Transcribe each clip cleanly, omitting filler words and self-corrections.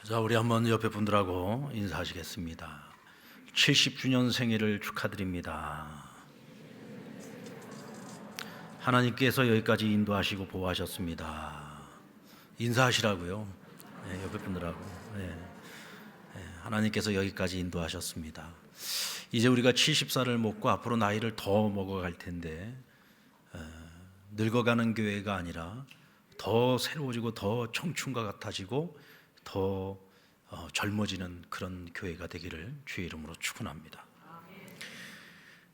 자, 우리 한번 옆에 분들하고 인사하시겠습니다. 70주년 생일을 축하드립니다. 하나님께서 여기까지 인도하시고 보호하셨습니다. 인사하시라고요. 네, 옆에 분들하고. 하나님께서 여기까지 인도하셨습니다. 이제 우리가 70살을 먹고 앞으로 나이를 더 먹어갈 텐데 늙어가는 교회가 아니라 더 새로워지고 더 청춘과 같아지고 더 젊어지는 그런 교회가 되기를 주의 이름으로 축원합니다.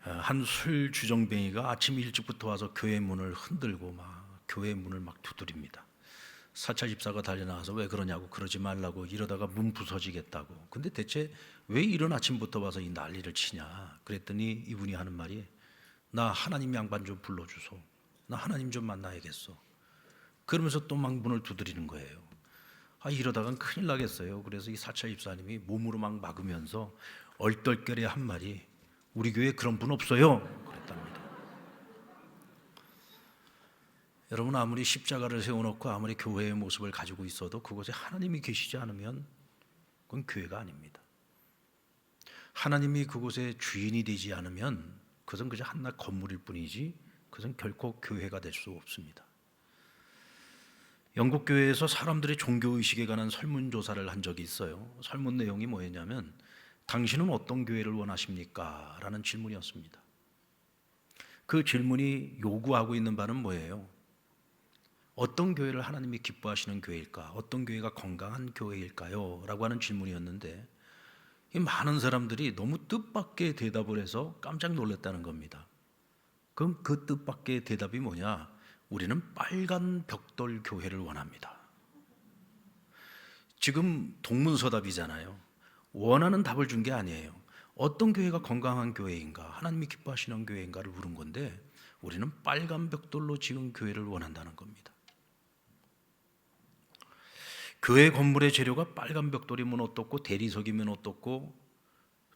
한 술 주정뱅이가 아침 일찍부터 와서 교회 문을 흔들고 막 교회 문을 막 두드립니다. 사찰 집사가 달려나와서 왜 그러냐고, 그러지 말라고, 이러다가 문 부서지겠다고. 근데 대체 왜 이런 아침부터 와서 이 난리를 치냐 그랬더니 이분이 하는 말이, 나 하나님 양반 좀 불러주소, 나 하나님 좀 만나야겠어. 그러면서 또 막 문을 두드리는 거예요. 이러다간 큰일 나겠어요. 그래서 이 사찰 집사님이 몸으로 막 막으면서 얼떨결에 한 말이, 우리 교회에 그런 분 없어요 그랬답니다. 여러분, 아무리 십자가를 세워놓고 아무리 교회의 모습을 가지고 있어도 그곳에 하나님이 계시지 않으면 그건 교회가 아닙니다. 하나님이 그곳에 주인이 되지 않으면 그것은 그저 한낱 건물일 뿐이지 그것은 결코 교회가 될 수 없습니다. 영국 교회에서 사람들의 종교의식에 관한 설문조사를 한 적이 있어요. 설문 내용이 뭐였냐면, 당신은 어떤 교회를 원하십니까? 라는 질문이었습니다. 그 질문이 요구하고 있는 바는 뭐예요? 어떤 교회를 하나님이 기뻐하시는 교회일까? 어떤 교회가 건강한 교회일까요? 라고 하는 질문이었는데, 이 많은 사람들이 너무 뜻밖의 대답을 해서 깜짝 놀랐다는 겁니다. 그럼 그 뜻밖의 대답이 뭐냐? 우리는 빨간 벽돌 교회를 원합니다. 지금 동문서답이잖아요. 원하는 답을 준 게 아니에요. 어떤 교회가 건강한 교회인가, 하나님이 기뻐하시는 교회인가를 물은 건데, 우리는 빨간 벽돌로 지은 교회를 원한다는 겁니다. 교회 건물의 재료가 빨간 벽돌이면 어떻고, 대리석이면 어떻고,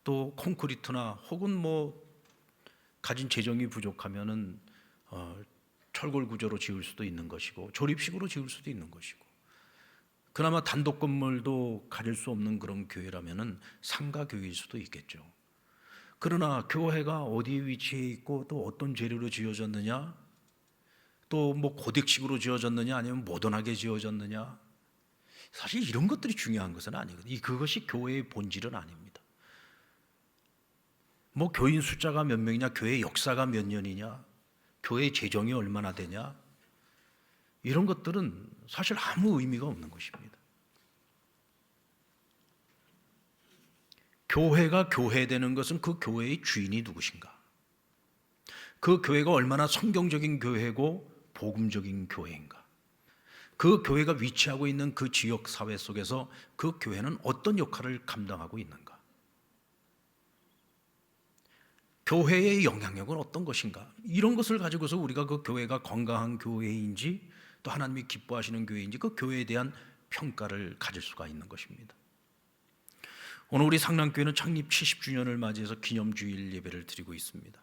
또 콘크리트나 혹은 가진 재정이 부족하면은 철골 구조로 지을 수도 있는 것이고, 조립식으로 지을 수도 있는 것이고, 그나마 단독 건물도 가질 수 없는 그런 교회라면은 상가 교회일 수도 있겠죠. 그러나 교회가 어디에 위치해 있고 또 어떤 재료로 지어졌느냐, 또 고딕식으로 지어졌느냐 아니면 모던하게 지어졌느냐, 사실 이런 것들이 중요한 것은 아니거든요. 그것이 교회의 본질은 아닙니다. 교인 숫자가 몇 명이냐, 교회 역사가 몇 년이냐, 교회 재정이 얼마나 되냐, 이런 것들은 사실 아무 의미가 없는 것입니다. 교회가 교회되는 것은 그 교회의 주인이 누구신가, 그 교회가 얼마나 성경적인 교회고 복음적인 교회인가, 그 교회가 위치하고 있는 그 지역 사회 속에서 그 교회는 어떤 역할을 감당하고 있는가, 교회의 영향력은 어떤 것인가, 이런 것을 가지고서 우리가 그 교회가 건강한 교회인지 또 하나님이 기뻐하시는 교회인지 그 교회에 대한 평가를 가질 수가 있는 것입니다. 오늘 우리 상랑교회는 창립 70주년을 맞이해서 기념주일 예배를 드리고 있습니다.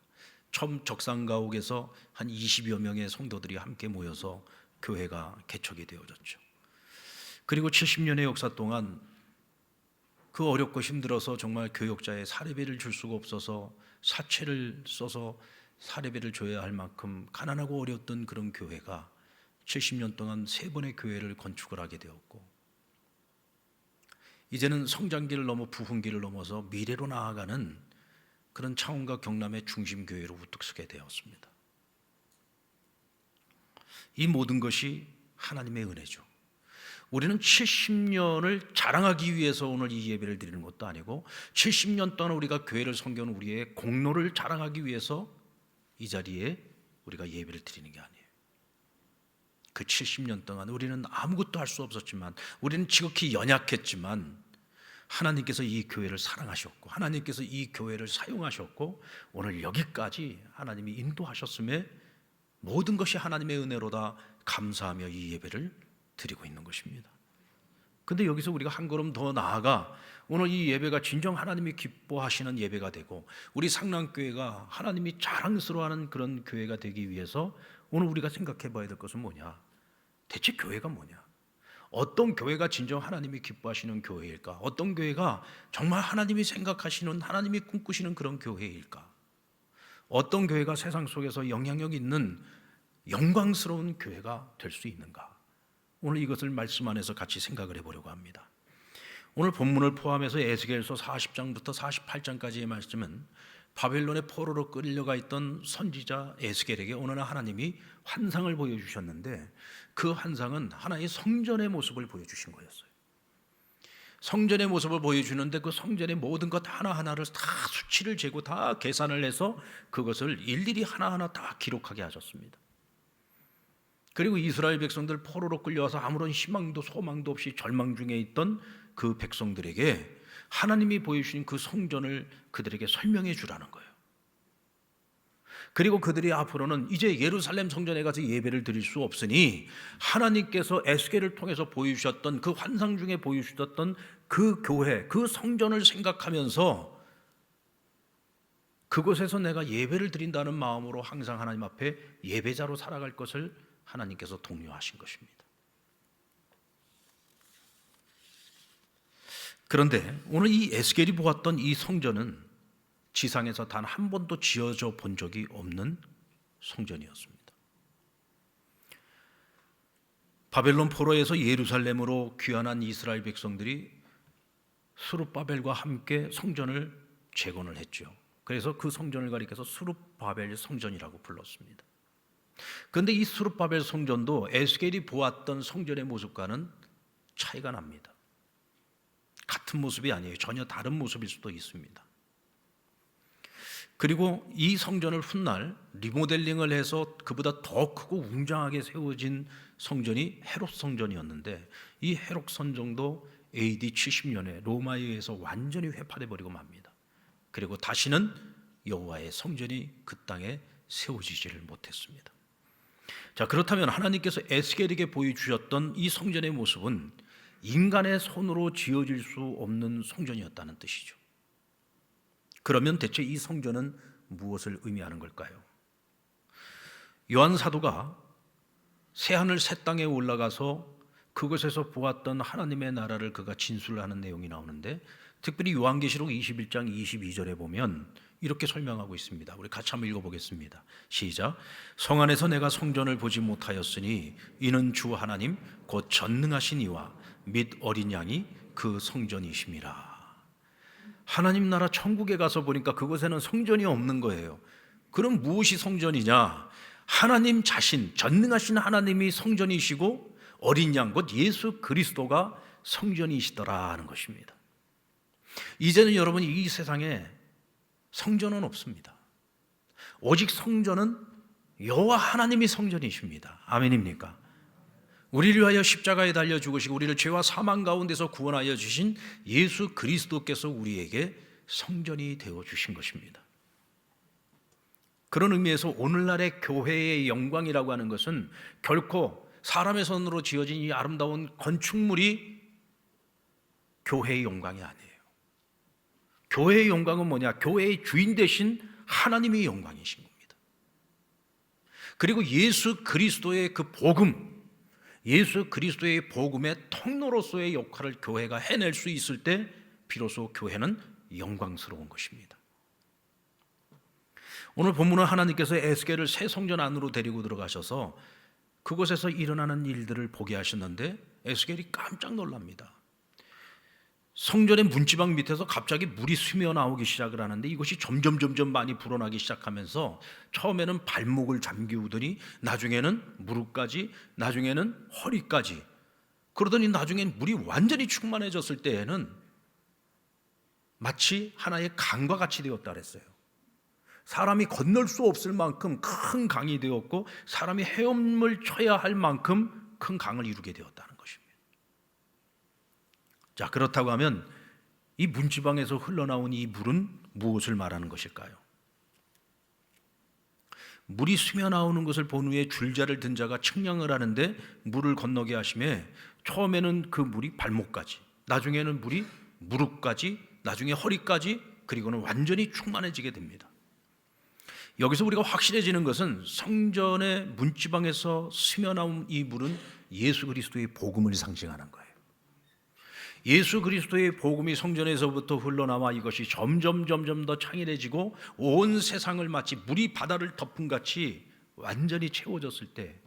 처음 적산가옥에서 한 20여 명의 성도들이 함께 모여서 교회가 개척이 되어졌죠. 그리고 70년의 역사 동안 그 어렵고 힘들어서 정말 교역자의 사례비를 줄 수가 없어서 사채를 써서 사례비를 줘야 할 만큼 가난하고 어려웠던 그런 교회가 70년 동안 3번의 교회를 건축을 하게 되었고, 이제는 성장기를 넘어 부흥기를 넘어서 미래로 나아가는 그런 창원과 경남의 중심교회로 우뚝 서게 되었습니다. 이 모든 것이 하나님의 은혜죠. 우리는 70년을 자랑하기 위해서 오늘 이 예배를 드리는 것도 아니고, 70년 동안 우리가 교회를 섬겨온 우리의 공로를 자랑하기 위해서 이 자리에 우리가 예배를 드리는 게 아니에요. 그 70년 동안 우리는 아무것도 할 수 없었지만, 우리는 지극히 연약했지만 하나님께서 이 교회를 사랑하셨고, 하나님께서 이 교회를 사용하셨고, 오늘 여기까지 하나님이 인도하셨음에 모든 것이 하나님의 은혜로다 감사하며 이 예배를 드리고 있는 것입니다. 근데 여기서 우리가 한 걸음 더 나아가 오늘 이 예배가 진정 하나님이 기뻐하시는 예배가 되고, 우리 상랑교회가 하나님이 자랑스러워하는 그런 교회가 되기 위해서 오늘 우리가 생각해 봐야 될 것은 뭐냐? 대체 교회가 뭐냐? 어떤 교회가 진정 하나님이 기뻐하시는 교회일까? 어떤 교회가 정말 하나님이 생각하시는, 하나님이 꿈꾸시는 그런 교회일까? 어떤 교회가 세상 속에서 영향력 있는 영광스러운 교회가 될 수 있는가? 오늘 이것을 말씀 안에서 같이 생각을 해보려고 합니다. 오늘 본문을 포함해서 에스겔서 40장부터 48장까지의 말씀은 바벨론의 포로로 끌려가 있던 선지자 에스겔에게 어느 날 하나님이 환상을 보여주셨는데, 그 환상은 하나의 성전의 모습을 보여주신 거였어요. 성전의 모습을 보여주는데 그 성전의 모든 것 하나하나를 다 수치를 재고 다 계산을 해서 그것을 일일이 하나하나 다 기록하게 하셨습니다. 그리고 이스라엘 백성들 포로로 끌려와서 아무런 희망도 소망도 없이 절망 중에 있던 그 백성들에게 하나님이 보여주신 그 성전을 그들에게 설명해 주라는 거예요. 그리고 그들이 앞으로는 이제 예루살렘 성전에 가서 예배를 드릴 수 없으니 하나님께서 에스겔을 통해서 보여주셨던 그 환상 중에 보여주셨던 그 교회, 그 성전을 생각하면서 그곳에서 내가 예배를 드린다는 마음으로 항상 하나님 앞에 예배자로 살아갈 것을 하나님께서 독려하신 것입니다. 그런데 오늘 이 에스겔이 보았던 이 성전은 지상에서 단 한 번도 지어져 본 적이 없는 성전이었습니다. 바벨론 포로에서 예루살렘으로 귀환한 이스라엘 백성들이 스룹바벨과 함께 성전을 재건을 했죠. 그래서 그 성전을 가리켜서 스룹바벨 성전이라고 불렀습니다. 그런데 이 스룹바벨 성전도 에스겔이 보았던 성전의 모습과는 차이가 납니다. 같은 모습이 아니에요. 전혀 다른 모습일 수도 있습니다. 그리고 이 성전을 훗날 리모델링을 해서 그보다 더 크고 웅장하게 세워진 성전이 헤롯 성전이었는데, 이 헤롯 성전도 AD 70년에 로마에 의해서 완전히 회파돼 버리고 맙니다. 그리고 다시는 여호와의 성전이 그 땅에 세워지지를 못했습니다. 자, 그렇다면 하나님께서 에스겔에게 보여주셨던 이 성전의 모습은 인간의 손으로 지어질 수 없는 성전이었다는 뜻이죠. 그러면 대체 이 성전은 무엇을 의미하는 걸까요? 요한 사도가 새하늘 새 땅에 올라가서 그곳에서 보았던 하나님의 나라를 그가 진술하는 내용이 나오는데, 특별히 요한계시록 21장 22절에 보면 이렇게 설명하고 있습니다. 우리 같이 한번 읽어보겠습니다. 시작. 성 안에서 내가 성전을 보지 못하였으니 이는 주 하나님 곧 전능하신 이와 및 어린 양이 그 성전이심이라. 하나님 나라 천국에 가서 보니까 그곳에는 성전이 없는 거예요. 그럼 무엇이 성전이냐? 하나님 자신, 전능하신 하나님이 성전이시고 어린 양 곧 예수 그리스도가 성전이시더라 하는 것입니다. 이제는 여러분, 이 세상에 성전은 없습니다. 오직 성전은 여호와 하나님이 성전이십니다. 아멘입니까? 우리를 위하여 십자가에 달려 죽으시고 우리를 죄와 사망 가운데서 구원하여 주신 예수 그리스도께서 우리에게 성전이 되어 주신 것입니다. 그런 의미에서 오늘날의 교회의 영광이라고 하는 것은 결코 사람의 손으로 지어진 이 아름다운 건축물이 교회의 영광이 아니에요. 교회의 영광은 뭐냐? 교회의 주인 되신 하나님의 영광이신 겁니다. 그리고 예수 그리스도의 그 복음, 예수 그리스도의 복음의 통로로서의 역할을 교회가 해낼 수 있을 때 비로소 교회는 영광스러운 것입니다. 오늘 본문은 하나님께서 에스겔을 새 성전 안으로 데리고 들어가셔서 그곳에서 일어나는 일들을 보게 하셨는데 에스겔이 깜짝 놀랍니다. 성전의 문지방 밑에서 갑자기 물이 스며 나오기 시작을 하는데 이것이 점점 많이 불어나기 시작하면서 처음에는 발목을 잠기우더니 나중에는 무릎까지, 나중에는 허리까지, 그러더니 나중엔 물이 완전히 충만해졌을 때에는 마치 하나의 강과 같이 되었다 그랬어요. 사람이 건널 수 없을 만큼 큰 강이 되었고 사람이 헤엄을 쳐야 할 만큼 큰 강을 이루게 되었다는 것입니다. 자, 그렇다고 하면 이 문지방에서 흘러나온 이 물은 무엇을 말하는 것일까요? 물이 스며 나오는 것을 본 후에 줄자를 든 자가 측량을 하는데 물을 건너게 하심에 처음에는 그 물이 발목까지, 나중에는 물이 무릎까지, 나중에 허리까지, 그리고는 완전히 충만해지게 됩니다. 여기서 우리가 확실해지는 것은 성전의 문지방에서 스며나온 이 물은 예수 그리스도의 복음을 상징하는 거예요. 예수 그리스도의 복음이 성전에서부터 흘러나와 이것이 점점 더 창일해지고 온 세상을 마치 물이 바다를 덮은 같이 완전히 채워졌을 때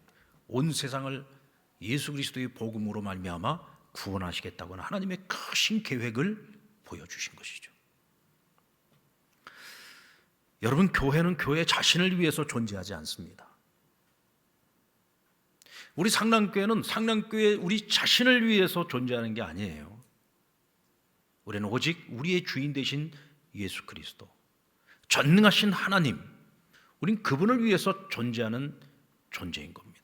온 세상을 예수 그리스도의 복음으로 말미암아 구원하시겠다고는 하나님의 크신 계획을 보여주신 것이죠. 여러분, 교회는 교회 자신을 위해서 존재하지 않습니다. 우리 상남교회는 상남교회 우리 자신을 위해서 존재하는 게 아니에요. 우리는 오직 우리의 주인 되신 예수 그리스도, 전능하신 하나님, 우린 그분을 위해서 존재하는 존재인 겁니다.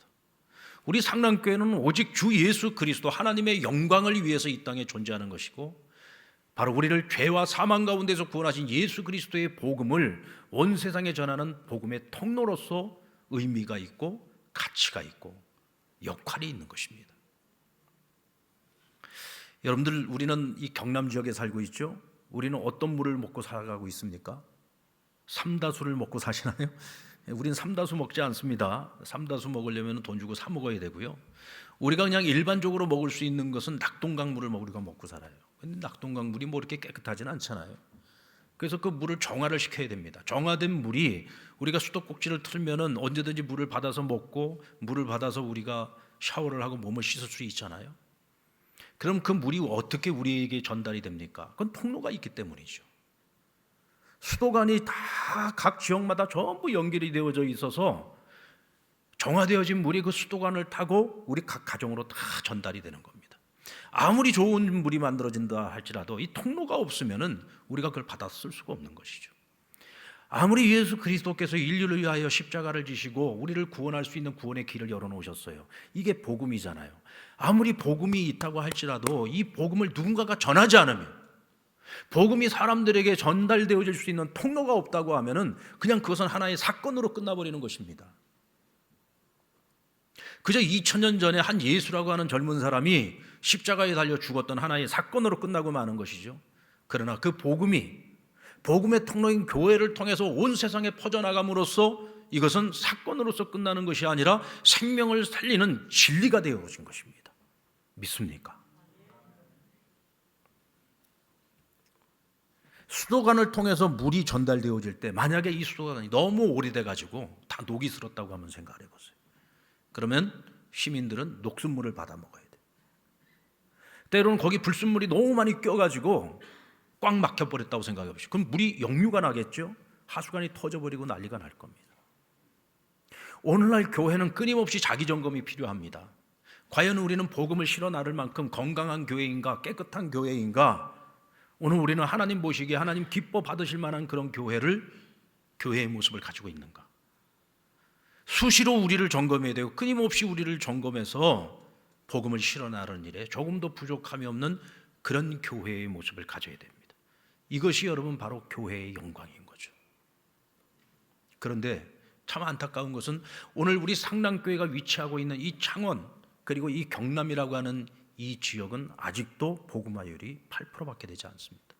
우리 상남교회는 오직 주 예수 그리스도 하나님의 영광을 위해서 이 땅에 존재하는 것이고, 바로 우리를 죄와 사망 가운데서 구원하신 예수 그리스도의 복음을 온 세상에 전하는 복음의 통로로서 의미가 있고 가치가 있고 역할이 있는 것입니다. 여러분들, 우리는 이 경남 지역에 살고 있죠. 우리는 어떤 물을 먹고 살아가고 있습니까? 삼다수를 먹고 사시나요? 우리는 삼다수 먹지 않습니다. 삼다수 먹으려면 돈 주고 사 먹어야 되고요. 우리가 그냥 일반적으로 먹을 수 있는 것은 낙동강 물을 우리가 먹고 살아요. 근데 낙동강 물이 뭐 이렇게 깨끗하지는 않잖아요. 그래서 그 물을 정화를 시켜야 됩니다. 정화된 물이 우리가 수도꼭지를 틀면은 언제든지 물을 받아서 먹고 물을 받아서 우리가 샤워를 하고 몸을 씻을 수 있잖아요. 그럼 그 물이 어떻게 우리에게 전달이 됩니까? 그건 통로가 있기 때문이죠. 수도관이 다 각 지역마다 전부 연결이 되어져 있어서 정화되어진 물이 그 수도관을 타고 우리 각 가정으로 다 전달이 되는 겁니다. 아무리 좋은 물이 만들어진다 할지라도 이 통로가 없으면은 우리가 그걸 받아 쓸 수가 없는 것이죠. 아무리 예수 그리스도께서 인류를 위하여 십자가를 지시고 우리를 구원할 수 있는 구원의 길을 열어놓으셨어요. 이게 복음이잖아요. 아무리 복음이 있다고 할지라도 이 복음을 누군가가 전하지 않으면, 복음이 사람들에게 전달되어질 수 있는 통로가 없다고 하면은 그냥 그것은 하나의 사건으로 끝나버리는 것입니다. 그저 2000년 전에 한 예수라고 하는 젊은 사람이 십자가에 달려 죽었던 하나의 사건으로 끝나고 마는 것이죠. 그러나 그 복음이, 복음의 통로인 교회를 통해서 온 세상에 퍼져나감으로써 이것은 사건으로서 끝나는 것이 아니라 생명을 살리는 진리가 되어진 것입니다. 믿습니까? 수도관을 통해서 물이 전달되어질 때 만약에 이 수도관이 너무 오래돼 가지고 다 녹이 슬었다고 한번 생각을 해보세요. 그러면 시민들은 녹슨물을 받아 먹어야 돼요. 때로는 거기 불순물이 너무 많이 껴가지고 꽉 막혀버렸다고 생각해 보시죠. 그럼 물이 역류가 나겠죠. 하수관이 터져버리고 난리가 날 겁니다. 오늘날 교회는 끊임없이 자기 점검이 필요합니다. 과연 우리는 복음을 실어 나를 만큼 건강한 교회인가, 깨끗한 교회인가? 오늘 우리는 하나님 보시기에 하나님 기뻐 받으실 만한 그런 교회의 모습을 가지고 있는가? 수시로 우리를 점검해야 되고 끊임없이 우리를 점검해서 복음을 실어 나르는 일에 조금도 부족함이 없는 그런 교회의 모습을 가져야 됩니다. 이것이 여러분 바로 교회의 영광인 거죠. 그런데 참 안타까운 것은 오늘 우리 상남교회가 위치하고 있는 이 창원 그리고 이 경남이라고 하는 이 지역은 아직도 복음화율이 8%밖에 되지 않습니다.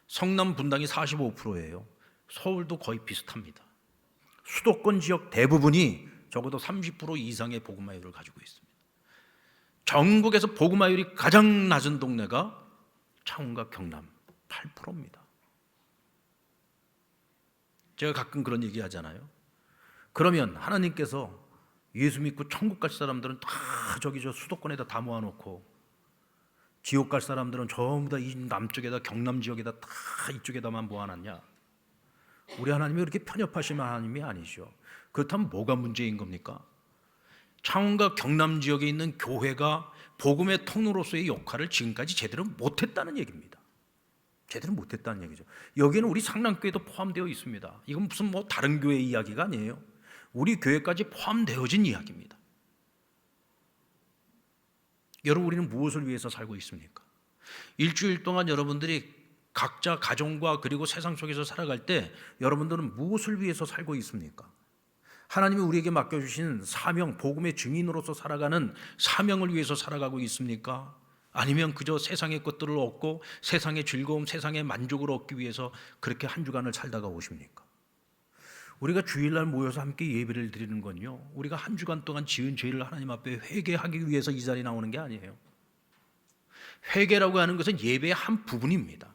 성남 분당이 45%예요. 서울도 거의 비슷합니다. 수도권 지역 대부분이 적어도 30% 이상의 복음화율을 가지고 있습니다. 전국에서 복음화율이 가장 낮은 동네가 창원과 경남 8%입니다. 제가 가끔 그런 얘기 하잖아요. 그러면 하나님께서 예수 믿고 천국 갈 사람들은 다 저기 저 수도권에다 다 모아놓고 지옥 갈 사람들은 전부 다 이 남쪽에다 경남 지역에다 다 이쪽에다만 모아놨냐? 우리 하나님이 그렇게 편협하신 하나님이 아니죠. 그렇다면 뭐가 문제인 겁니까? 창원과 경남 지역에 있는 교회가 복음의 통로로서의 역할을 지금까지 제대로 못했다는 얘기입니다. 제대로 못했다는 얘기죠. 여기는 우리 상남교회도 포함되어 있습니다. 이건 무슨 뭐 다른 교회 이야기가 아니에요. 우리 교회까지 포함되어진 이야기입니다. 여러분, 우리는 무엇을 위해서 살고 있습니까? 일주일 동안 여러분들이 각자 가정과 그리고 세상 속에서 살아갈 때 여러분들은 무엇을 위해서 살고 있습니까? 하나님이 우리에게 맡겨주신 사명, 복음의 증인으로서 살아가는 사명을 위해서 살아가고 있습니까? 아니면 그저 세상의 것들을 얻고 세상의 즐거움, 세상의 만족을 얻기 위해서 그렇게 한 주간을 살다가 오십니까? 우리가 주일날 모여서 함께 예배를 드리는 건요, 우리가 한 주간 동안 지은 죄를 하나님 앞에 회개하기 위해서 이 자리에 나오는 게 아니에요. 회개라고 하는 것은 예배의 한 부분입니다.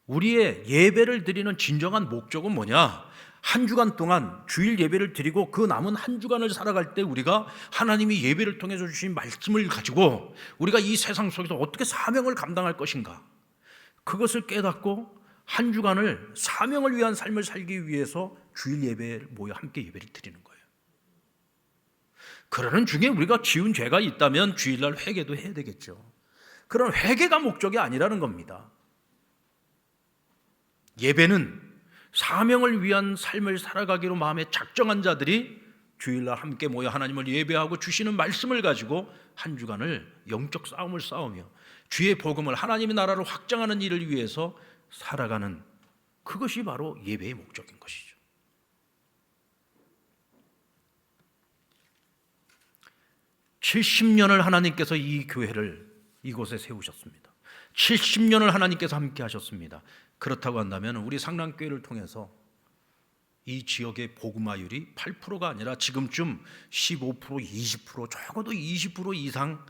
우리의 예배를 드리는 진정한 목적은 뭐냐? 한 주간 동안 주일 예배를 드리고 그 남은 한 주간을 살아갈 때 우리가 하나님이 예배를 통해서 주신 말씀을 가지고 우리가 이 세상 속에서 어떻게 사명을 감당할 것인가, 그것을 깨닫고 한 주간을 사명을 위한 삶을 살기 위해서 주일 예배에 모여 함께 예배를 드리는 거예요. 그러는 중에 우리가 지은 죄가 있다면 주일날 회개도 해야 되겠죠. 그런 회개가 목적이 아니라는 겁니다. 예배는 사명을 위한 삶을 살아가기로 마음에 작정한 자들이 주일날 함께 모여 하나님을 예배하고 주시는 말씀을 가지고 한 주간을 영적 싸움을 싸우며 주의 복음을, 하나님의 나라를 확장하는 일을 위해서 살아가는, 그것이 바로 예배의 목적인 것이죠. (70년을) 하나님께서 이 교회를 이곳에 세우셨습니다. 70년을 하나님께서 함께 하셨습니다. 그렇다고 한다면 우리 상랑교회를 통해서 이 지역의 복음화율이 8%가 아니라 지금쯤 15%, 20%, 적어도 20% 이상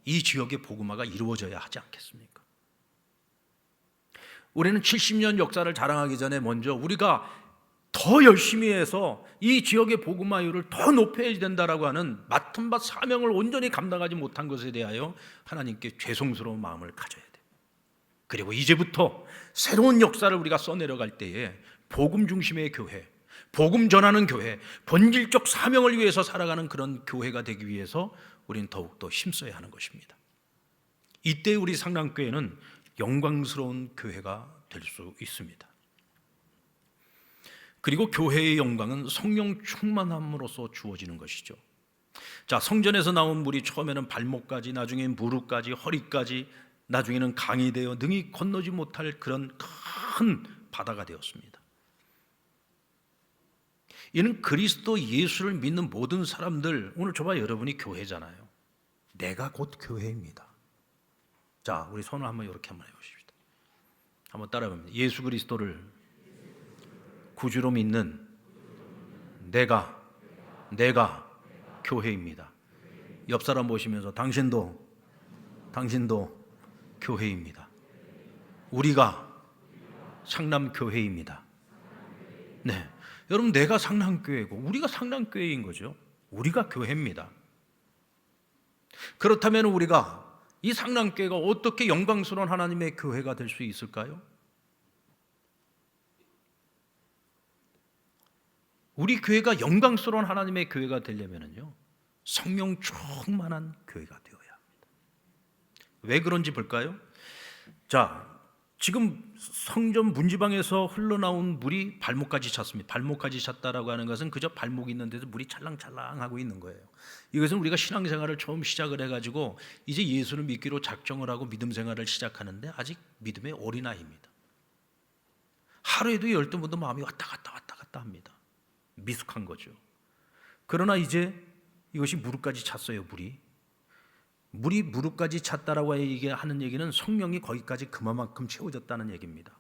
이 지역의 복음화가 이루어져야 하지 않겠습니까? 우리는 70년 역사를 자랑하기 전에 먼저 우리가 더 열심히 해서 이 지역의 복음화율을 더 높여야 된다라고 하는 맡은 바 사명을 온전히 감당하지 못한 것에 대하여 하나님께 죄송스러운 마음을 가져야 돼요. 그리고 이제부터 새로운 역사를 우리가 써내려갈 때에 복음 중심의 교회, 복음 전하는 교회, 본질적 사명을 위해서 살아가는 그런 교회가 되기 위해서 우리는 더욱더 힘써야 하는 것입니다. 이때 우리 상랑교회는 영광스러운 교회가 될 수 있습니다. 그리고 교회의 영광은 성령 충만함으로써 주어지는 것이죠. 자, 성전에서 나온 물이 처음에는 발목까지, 나중에 무릎까지, 허리까지, 나중에는 강이 되어 능히 건너지 못할 그런 큰 바다가 되었습니다. 이는 그리스도 예수를 믿는 모든 사람들, 오늘 저와 여러분이 교회잖아요. 내가 곧 교회입니다. 자, 우리 손을 한번 이렇게 한번 해보십시다. 한번 따라해봅니다. 예수 그리스도를 구주로 믿는 내가 교회입니다. 옆 사람 보시면서 당신도 교회입니다. 우리가 상남교회입니다. 네, 여러분, 내가 상남교회고 우리가 상남교회인 거죠. 우리가 교회입니다. 그렇다면 우리가 이 상남교회가 어떻게 영광스러운 하나님의 교회가 될 수 있을까요? 우리 교회가 영광스러운 하나님의 교회가 되려면요, 성령 충만한 교회가 되어야 합니다. 왜 그런지 볼까요? 자, 지금 성전 문지방에서 흘러나온 물이 발목까지 찼습니다. 발목까지 찼다라고 하는 것은 그저 발목이 있는 데서 물이 찰랑찰랑하고 있는 거예요. 이것은 우리가 신앙생활을 처음 시작을 해가지고 이제 예수를 믿기로 작정을 하고 믿음 생활을 시작하는데 아직 믿음의 어린아이입니다. 하루에도 10번도 마음이 왔다 갔다 합니다. 미숙한 거죠. 그러나 이제 이것이 무릎까지 찼어요. 물이 무릎까지 찼다라고 하는 얘기는 성령이 거기까지 그만큼 채워졌다는 얘기입니다.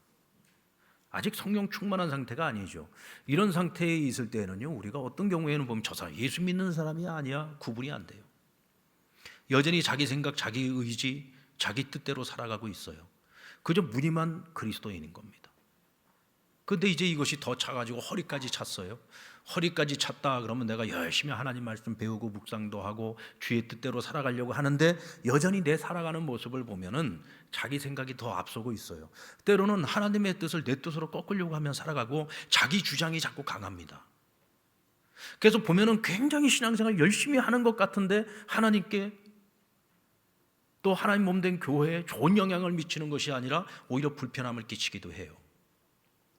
아직 성령 충만한 상태가 아니죠. 이런 상태에 있을 때는요, 우리가 어떤 경우에는 보면 저 사람 예수 믿는 사람이 아니야 구분이 안 돼요. 여전히 자기 생각, 자기 의지, 자기 뜻대로 살아가고 있어요. 그저 무늬만 그리스도인인 겁니다. 근데 이제 이것이 더 차가지고 허리까지 찼어요. 허리까지 찼다 그러면 내가 열심히 하나님 말씀 배우고 묵상도 하고 주의 뜻대로 살아가려고 하는데 여전히 내 살아가는 모습을 보면은 자기 생각이 더 앞서고 있어요. 때로는 하나님의 뜻을 내 뜻으로 꺾으려고 하면 살아가고 자기 주장이 자꾸 강합니다. 그래서 보면은 굉장히 신앙생활 열심히 하는 것 같은데 하나님께 또 하나님 몸된 교회에 좋은 영향을 미치는 것이 아니라 오히려 불편함을 끼치기도 해요.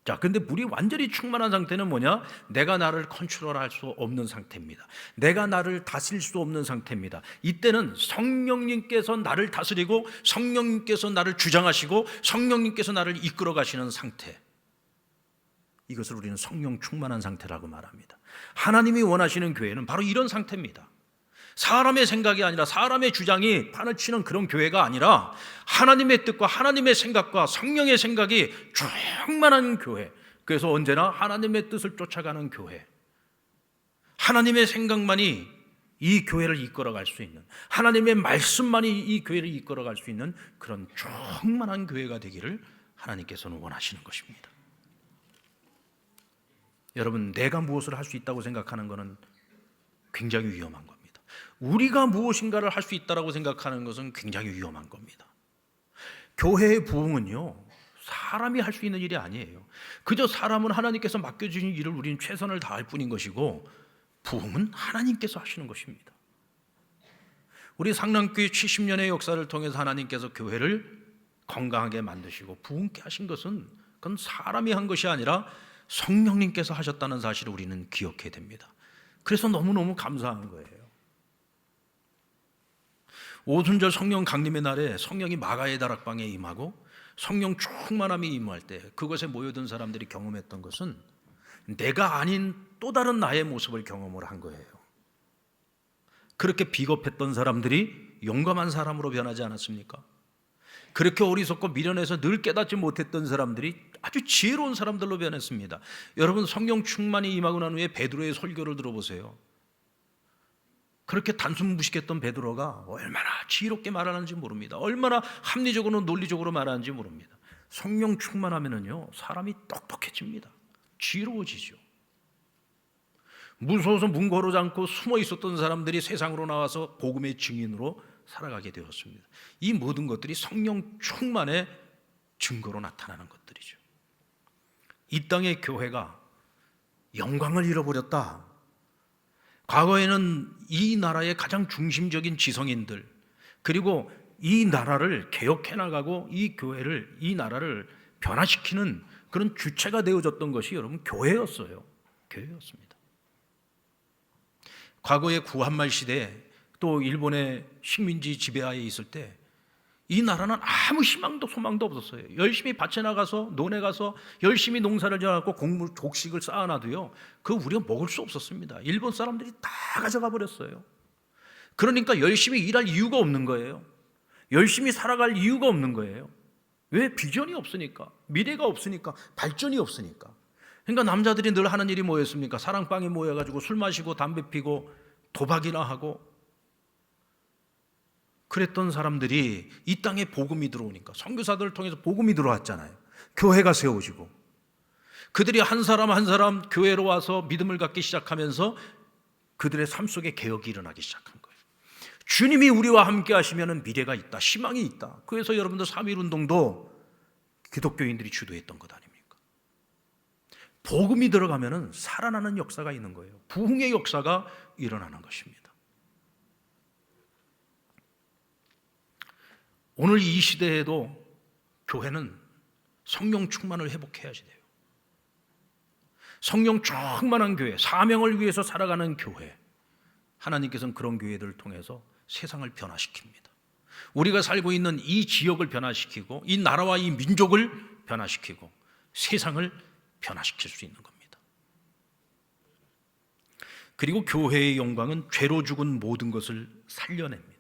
자, 근데 물이 완전히 충만한 상태는 뭐냐? 내가 나를 컨트롤할 수 없는 상태입니다. 내가 나를 다스릴 수 없는 상태입니다. 이때는 성령님께서 나를 다스리고 성령님께서 나를 주장하시고 성령님께서 나를 이끌어 가시는 상태, 이것을 우리는 성령 충만한 상태라고 말합니다. 하나님이 원하시는 교회는 바로 이런 상태입니다. 사람의 생각이 아니라 사람의 주장이 판을 치는 그런 교회가 아니라 하나님의 뜻과 하나님의 생각과 성령의 생각이 충만한 교회, 그래서 언제나 하나님의 뜻을 쫓아가는 교회, 하나님의 생각만이 이 교회를 이끌어갈 수 있는, 하나님의 말씀만이 이 교회를 이끌어갈 수 있는 그런 충만한 교회가 되기를 하나님께서는 원하시는 것입니다. 여러분, 내가 무엇을 할 수 있다고 생각하는 것은 굉장히 위험한 겁니다. 우리가 무엇인가를 할 수 있다고 생각하는 것은 굉장히 위험한 겁니다. 교회의 부흥은요, 사람이 할 수 있는 일이 아니에요. 그저 사람은 하나님께서 맡겨주신 일을 우리는 최선을 다할 뿐인 것이고, 부흥은 하나님께서 하시는 것입니다. 우리 상남교회 70년의 역사를 통해서 하나님께서 교회를 건강하게 만드시고 부흥케 하신 것은 그건 사람이 한 것이 아니라 성령님께서 하셨다는 사실을 우리는 기억해야 됩니다. 그래서 너무너무 감사한 거예요. 오순절 성령 강림의 날에 성령이 마가의 다락방에 임하고 성령 충만함이 임할 때 그것에 모여든 사람들이 경험했던 것은 내가 아닌 또 다른 나의 모습을 경험을 한 거예요. 그렇게 비겁했던 사람들이 용감한 사람으로 변하지 않았습니까? 그렇게 어리석고 미련해서 늘 깨닫지 못했던 사람들이 아주 지혜로운 사람들로 변했습니다. 여러분, 성령 충만이 임하고 난 후에 베드로의 설교를 들어보세요. 그렇게 단순 무식했던 베드로가 얼마나 지혜롭게 말하는지 모릅니다. 얼마나 합리적으로 논리적으로 말하는지 모릅니다. 성령 충만하면은요, 사람이 똑똑해집니다. 지혜로워지죠. 무서워서 문 걸어지 않고 숨어 있었던 사람들이 세상으로 나와서 복음의 증인으로 살아가게 되었습니다. 이 모든 것들이 성령 충만의 증거로 나타나는 것들이죠. 이 땅의 교회가 영광을 잃어버렸다. 과거에는 이 나라의 가장 중심적인 지성인들, 그리고 이 나라를 개혁해 나가고 이 교회를, 이 나라를 변화시키는 그런 주체가 되어졌던 것이 여러분 교회였어요. 교회였습니다. 과거의 구한말 시대에 또 일본의 식민지 지배하에 있을 때 이 나라는 아무 희망도 소망도 없었어요. 열심히 밭에 나가서 논에 가서 열심히 농사를 지어갖고 곡식을 쌓아놔도요, 그거 우리가 먹을 수 없었습니다. 일본 사람들이 다 가져가 버렸어요. 그러니까 열심히 일할 이유가 없는 거예요. 열심히 살아갈 이유가 없는 거예요. 왜? 비전이 없으니까, 미래가 없으니까, 발전이 없으니까. 그러니까 남자들이 늘 하는 일이 뭐였습니까? 사랑방에 모여가지고 술 마시고 담배 피고 도박이나 하고, 그랬던 사람들이 이 땅에 복음이 들어오니까, 선교사들을 통해서 복음이 들어왔잖아요. 교회가 세워지고 그들이 한 사람 한 사람 교회로 와서 믿음을 갖기 시작하면서 그들의 삶 속에 개혁이 일어나기 시작한 거예요. 주님이 우리와 함께 하시면 미래가 있다, 희망이 있다. 그래서 여러분들 3.1운동도 기독교인들이 주도했던 것 아닙니까? 복음이 들어가면 살아나는 역사가 있는 거예요. 부흥의 역사가 일어나는 것입니다. 오늘 이 시대에도 교회는 성령 충만을 회복해야지 돼요. 성령 충만한 교회, 사명을 위해서 살아가는 교회, 하나님께서는 그런 교회들을 통해서 세상을 변화시킵니다. 우리가 살고 있는 이 지역을 변화시키고 이 나라와 이 민족을 변화시키고 세상을 변화시킬 수 있는 겁니다. 그리고 교회의 영광은 죄로 죽은 모든 것을 살려냅니다.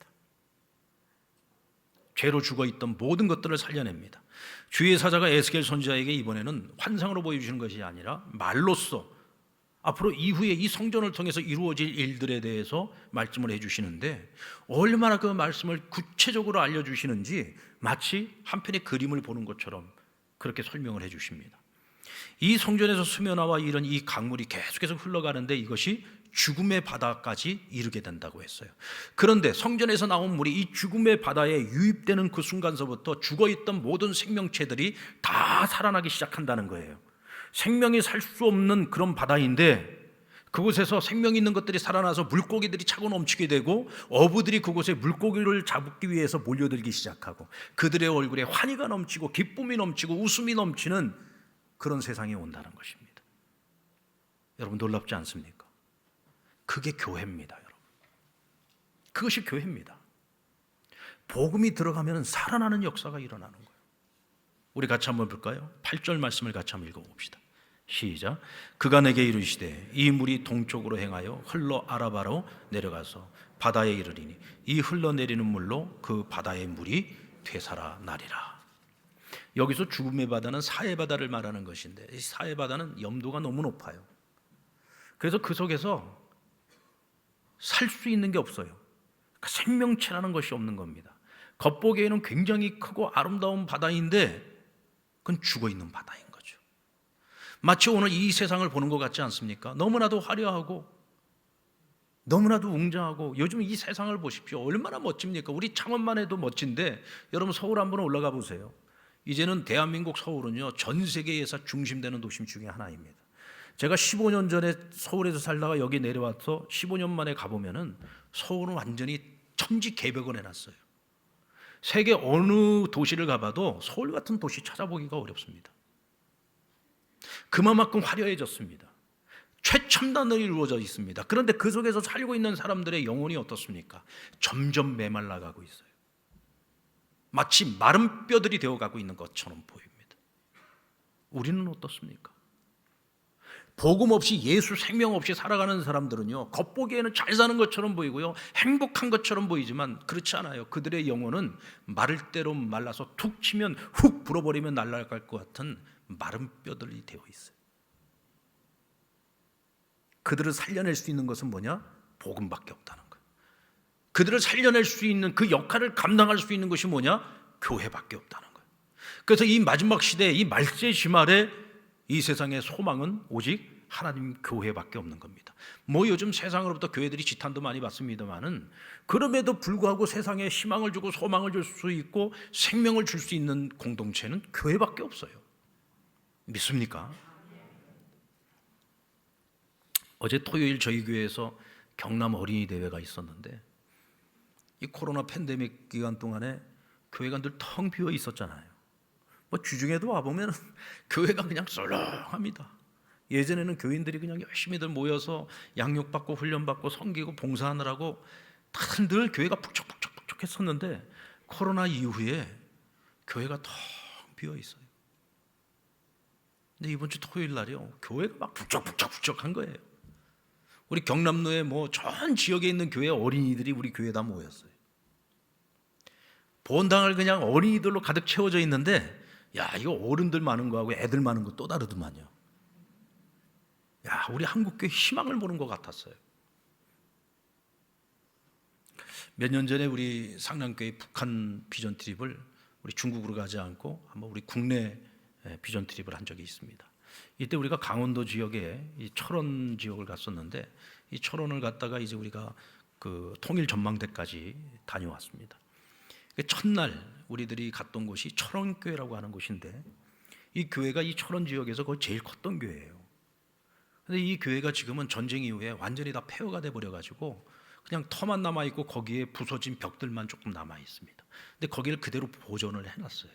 죄로 죽어있던 모든 것들을 살려냅니다. 주의 사자가 에스겔 선지자에게 이번에는 환상으로 보여주시는 것이 아니라 말로써 앞으로 이후에 이 성전을 통해서 이루어질 일들에 대해서 말씀을 해주시는데, 얼마나 그 말씀을 구체적으로 알려주시는지 마치 한편의 그림을 보는 것처럼 그렇게 설명을 해주십니다. 이 성전에서 수면화와 이런 이 강물이 계속해서 흘러가는데 이것이 죽음의 바다까지 이르게 된다고 했어요. 그런데 성전에서 나온 물이 이 죽음의 바다에 유입되는 그 순간서부터 죽어있던 모든 생명체들이 다 살아나기 시작한다는 거예요. 생명이 살 수 없는 그런 바다인데 그곳에서 생명 있는 것들이 살아나서 물고기들이 차고 넘치게 되고 어부들이 그곳에 물고기를 잡기 위해서 몰려들기 시작하고 그들의 얼굴에 환희가 넘치고 기쁨이 넘치고 웃음이 넘치는 그런 세상이 온다는 것입니다. 여러분, 놀랍지 않습니까? 그게 교회입니다, 여러분. 그것이 교회입니다. 복음이 들어가면 살아나는 역사가 일어나는 거예요. 우리 같이 한번 볼까요? 8절 말씀을 같이 한번 읽어봅시다. 시작. 그가 내게 이르시되 이 물이 동쪽으로 행하여 흘러 아라바로 내려가서 바다에 이르리니 이 흘러내리는 물로 그 바다의 물이 되살아나리라. 여기서 죽음의 바다는 사해 바다를 말하는 것인데, 이 사해 바다는 염도가 너무 높아요. 그래서 그 속에서 살 수 있는 게 없어요. 그러니까 생명체라는 것이 없는 겁니다. 겉보기에는 굉장히 크고 아름다운 바다인데 그건 죽어있는 바다인 거죠. 마치 오늘 이 세상을 보는 것 같지 않습니까? 너무나도 화려하고 너무나도 웅장하고, 요즘 이 세상을 보십시오. 얼마나 멋집니까? 우리 창원만 해도 멋진데 여러분 서울 한번 올라가 보세요. 이제는 대한민국 서울은요, 전 세계에서 중심되는 도심 중에 하나입니다. 제가 15년 전에 서울에서 살다가 여기 내려와서 15년 만에 가보면은 서울은 완전히 천지개벽을 해놨어요. 세계 어느 도시를 가봐도 서울 같은 도시 찾아보기가 어렵습니다. 그만큼 화려해졌습니다. 최첨단으로 이루어져 있습니다. 그런데 그 속에서 살고 있는 사람들의 영혼이 어떻습니까? 점점 메말라가고 있어요. 마치 마른 뼈들이 되어가고 있는 것처럼 보입니다. 우리는 어떻습니까? 복음 없이, 예수 생명 없이 살아가는 사람들은요, 겉보기에는 잘 사는 것처럼 보이고요, 행복한 것처럼 보이지만 그렇지 않아요. 그들의 영혼은 마를 대로 말라서 툭 치면 훅 불어버리면 날아갈 것 같은 마른 뼈들이 되어 있어요. 그들을 살려낼 수 있는 것은 뭐냐? 복음밖에 없다는 거예요. 그들을 살려낼 수 있는, 그 역할을 감당할 수 있는 것이 뭐냐? 교회밖에 없다는 거예요. 그래서 이 마지막 시대에, 이 말세 심할에 이 세상의 소망은 오직 하나님 교회밖에 없는 겁니다. 뭐 요즘 세상으로부터 교회들이 지탄도 많이 받습니다만은, 그럼에도 불구하고 세상에 희망을 주고 소망을 줄 수 있고 생명을 줄 수 있는 공동체는 교회밖에 없어요. 믿습니까? 어제 토요일 저희 교회에서 경남 어린이 대회가 있었는데, 이 코로나 팬데믹 기간 동안에 교회가 늘 텅 비어 있었잖아요. 뭐 주중에도 와보면 교회가 그냥 썰렁합니다. 예전에는 교인들이 그냥 열심히들 모여서 양육받고 훈련받고 섬기고 봉사하느라고 다들 늘 교회가 북적북적 했었는데, 코로나 이후에 교회가 텅 비어 있어요. 근데 이번 주 토요일 날이요, 교회가 막 북적북적한 거예요. 우리 경남도에 뭐 전 지역에 있는 교회 어린이들이 우리 교회에 다 모였어요. 본당을 그냥 어린이들로 가득 채워져 있는데, 야, 이거 어른들 많은 거하고 애들 많은 거 또 다르더만요. 야, 우리 한국교회 희망을 보는 것 같았어요. 몇 년 전에 우리 상남교회 북한 비전 트립을 우리 중국으로 가지 않고 한번 우리 국내 비전 트립을 한 적이 있습니다. 이때 우리가 강원도 지역에 이 철원 지역을 갔었는데, 이 철원을 갔다가 이제 우리가 그 통일 전망대까지 다녀왔습니다. 첫날 우리들이 갔던 곳이 철원교회라고 하는 곳인데, 이 교회가 이 철원 지역에서 거의 제일 컸던 교회예요. 근데 이 교회가 지금은 전쟁 이후에 완전히 다 폐허가 돼 버려 가지고 그냥 터만 남아 있고 거기에 부서진 벽들만 조금 남아 있습니다. 근데 거기를 그대로 보존을 해놨어요.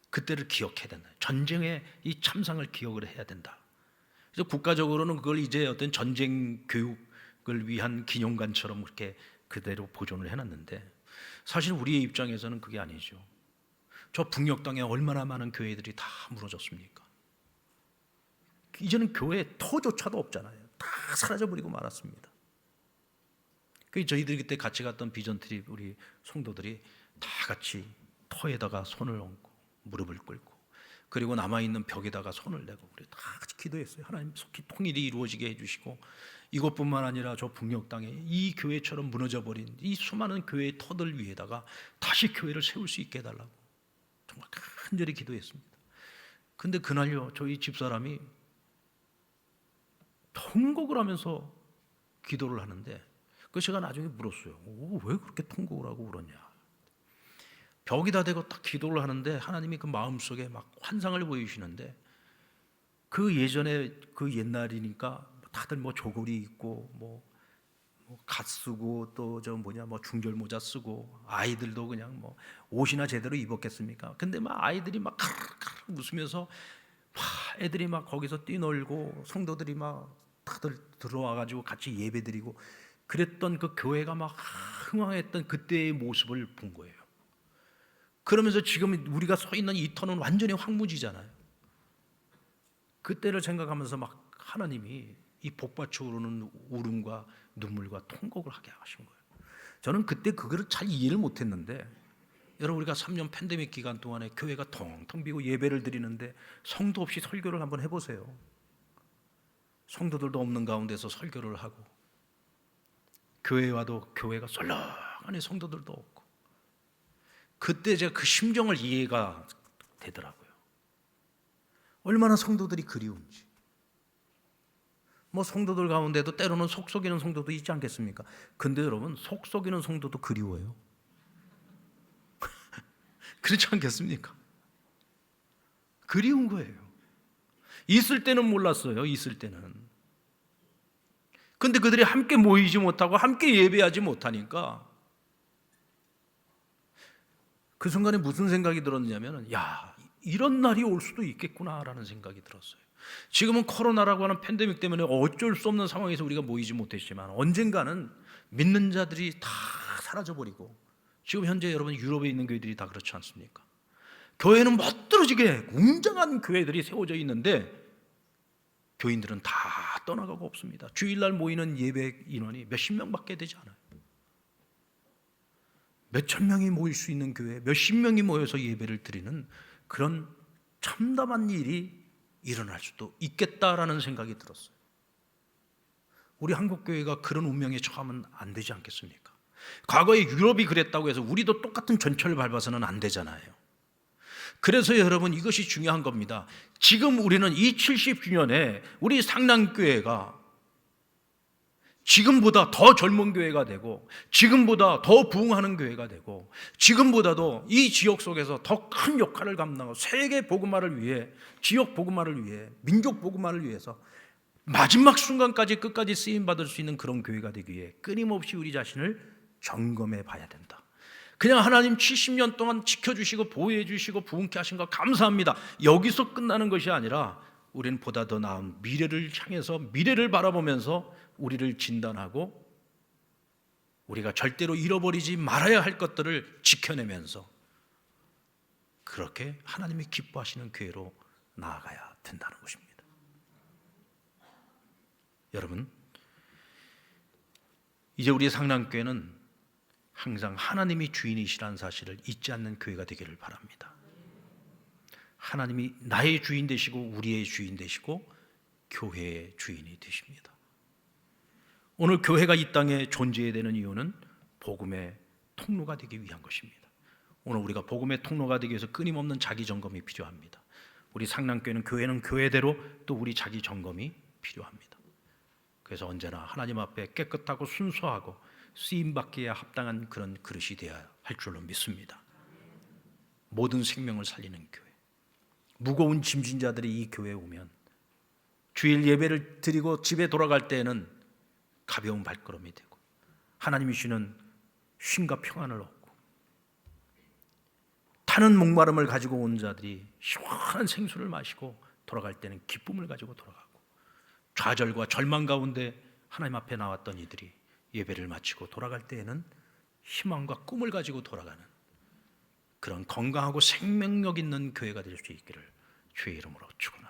그때를 기억해야 된다. 전쟁의 이 참상을 기억을 해야 된다. 그래서 국가적으로는 그걸 이제 어떤 전쟁 교육을 위한 기념관처럼 그렇게 그대로 보존을 해놨는데, 사실 우리의 입장에서는 그게 아니죠. 저 북녘 땅에 얼마나 많은 교회들이 다 무너졌습니까? 이제는 교회 터조차도 없잖아요. 다 사라져버리고 말았습니다. 저희들이 그때 같이 갔던 비전 트립 우리 성도들이 다 같이 터에다가 손을 얹고 무릎을 꿇고, 그리고 남아있는 벽에다가 손을 대고 우리 다 같이 기도했어요. 하나님 속히 통일이 이루어지게 해주시고, 이것뿐만 아니라 저 북녘 땅에 이 교회처럼 무너져버린 이 수많은 교회의 터들 위에다가 다시 교회를 세울 수 있게 해달라고 정말 간절히 기도했습니다. 근데 그날요, 저희 집사람이 통곡을 하면서 기도를 하는데, 제가 나중에 물었어요. 왜 그렇게 통곡을 하고 울었냐? 벽에다 대고 딱 기도를 하는데 하나님이 그 마음속에 막 환상을 보이시는데, 그 예전에 그 옛날이니까 다들 뭐 조골이 있고 갓 쓰고 또 중절 모자 쓰고, 아이들도 그냥 뭐 옷이나 제대로 입었겠습니까? 근데 막 아이들이 막 카르르 웃으면서 애들이 막 거기서 뛰놀고 성도들이 막 다들 들어와 가지고 같이 예배드리고 그랬던 그 교회가 막 흥황했던 그때의 모습을 본 거예요. 그러면서 지금 우리가 서 있는 이 터는 완전히 황무지잖아요. 그때를 생각하면서 막 하나님이 이 복받쳐 오르는 울음과 눈물과 통곡을 하게 하신 거예요. 저는 그때 그거를 잘 이해를 못했는데, 여러분, 우리가 3년 팬데믹 기간 동안에 교회가 텅텅 비고 예배를 드리는데 성도 없이 설교를 한번 해보세요. 성도들도 없는 가운데서 설교를 하고, 교회에 와도 교회가 썰렁하니 성도들도 없고, 그때 제가 그 심정을 이해가 되더라고요. 얼마나 성도들이 그리운지. 뭐 성도들 가운데도 때로는 속 썩이는 성도도 있지 않겠습니까? 근데 여러분, 속 썩이는 성도도 그리워요. 그렇지 않겠습니까? 그리운 거예요. 있을 때는 몰랐어요. 있을 때는. 근데 그들이 함께 모이지 못하고 함께 예배하지 못하니까 그 순간에 무슨 생각이 들었냐면, 야, 이런 날이 올 수도 있겠구나라는 생각이 들었어요. 지금은 코로나라고 하는 팬데믹 때문에 어쩔 수 없는 상황에서 우리가 모이지 못했지만, 언젠가는 믿는 자들이 다 사라져버리고, 지금 현재 여러분 유럽에 있는 교회들이 다 그렇지 않습니까? 교회는 멋들어지게 웅장한 교회들이 세워져 있는데 교인들은 다 떠나가고 없습니다. 주일날 모이는 예배 인원이 몇십 명밖에 되지 않아요. 몇천 명이 모일 수 있는 교회, 몇십 명이 모여서 예배를 드리는 그런 참담한 일이 일어날 수도 있겠다라는 생각이 들었어요. 우리 한국교회가 그런 운명에 처하면 안 되지 않겠습니까? 과거에 유럽이 그랬다고 해서 우리도 똑같은 전철을 밟아서는 안 되잖아요. 그래서 여러분, 이것이 중요한 겁니다. 지금 우리는 이 70주년에 우리 상랑교회가 지금보다 더 젊은 교회가 되고, 지금보다 더 부흥하는 교회가 되고, 지금보다도 이 지역 속에서 더 큰 역할을 감당하고 세계 복음화를 위해, 지역 복음화를 위해, 민족 복음화를 위해서 마지막 순간까지 끝까지 쓰임받을 수 있는 그런 교회가 되기 위해 끊임없이 우리 자신을 점검해 봐야 된다. 그냥 하나님 70년 동안 지켜주시고 보호해 주시고 부흥케 하신 거 감사합니다, 여기서 끝나는 것이 아니라 우리는 보다 더 나은 미래를 향해서, 미래를 바라보면서 우리를 진단하고 우리가 절대로 잃어버리지 말아야 할 것들을 지켜내면서 그렇게 하나님이 기뻐하시는 교회로 나아가야 된다는 것입니다. 여러분, 이제 우리 상랑교회는 항상 하나님이 주인이시라는 사실을 잊지 않는 교회가 되기를 바랍니다. 하나님이 나의 주인 되시고 우리의 주인 되시고 교회의 주인이 되십니다. 오늘 교회가 이 땅에 존재해야 되는 이유는 복음의 통로가 되기 위한 것입니다. 오늘 우리가 복음의 통로가 되기 위해서 끊임없는 자기 점검이 필요합니다. 우리 상랑교회는 교회대로 또 우리 자기 점검이 필요합니다. 그래서 언제나 하나님 앞에 깨끗하고 순수하고 쓰임받기에 합당한 그런 그릇이 되어야 할 줄로 믿습니다. 모든 생명을 살리는 교회, 무거운 짐진 자들이 이 교회에 오면 주일 예배를 드리고 집에 돌아갈 때에는 가벼운 발걸음이 되고 하나님이 주시는 쉼과 평안을 얻고, 타는 목마름을 가지고 온 자들이 시원한 생수를 마시고 돌아갈 때는 기쁨을 가지고 돌아가고, 좌절과 절망 가운데 하나님 앞에 나왔던 이들이 예배를 마치고 돌아갈 때에는 희망과 꿈을 가지고 돌아가는 그런 건강하고 생명력 있는 교회가 될 수 있기를 주의 이름으로 축원합니다.